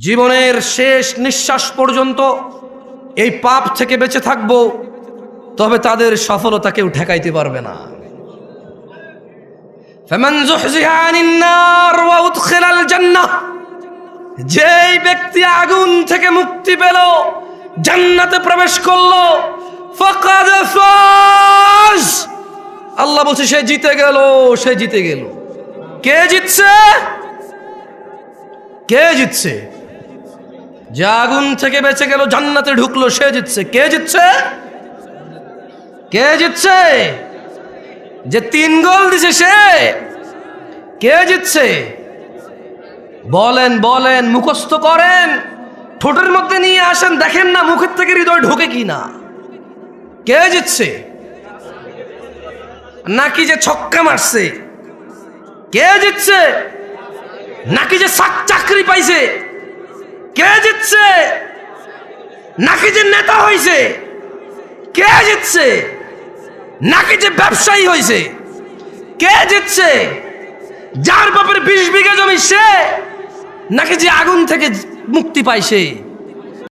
জীবনের শেষ নিঃশ্বাস পর্যন্ত এই পাপ থেকে বেঁচে থাকব, তবে তাদের সফলতা কেউ ঠেকাইতে পারবে না। ফামান যুহজিহা আনিন নার ওয়া উদখিলাল জান্নাহ, যেই ব্যক্তি আগুন থেকে মুক্তি পেল, জান্নাতে প্রবেশ করলো, ফাকাদ ফাজ, আল্লাহ বলছে সে জিতে গেল, সে জিতে গেল। কে জিতছে? কে জিতছে? যে আগুন থেকে বেঁচে গেল, জান্নাতে ঢুকলো, সে জিতছে। কে জিতছে? কে জিতছে? যে 3 গোল দিছে সে। কে জিতছে? বলেন বলেন, মুখস্থ করেন, ঠোঁটের মধ্যে নিয়ে আসেন, দেখেন না মুখের থেকে হৃদয় ঢোকে কিনা। কে জিতছে? নাকি যে ছক্কা মারছে? কে জিতছে? নাকি যে চাকরি পাইছে? কে জিতছে? নাকি যে নেতা হইছে? কে জিতছে? নাকি যে ব্যবসায়ী হইছে? কে জিতছে? যার বাপের 20 বিঘা জমি সে, নাকি যে আগুন থেকে মুক্তি পাইছে?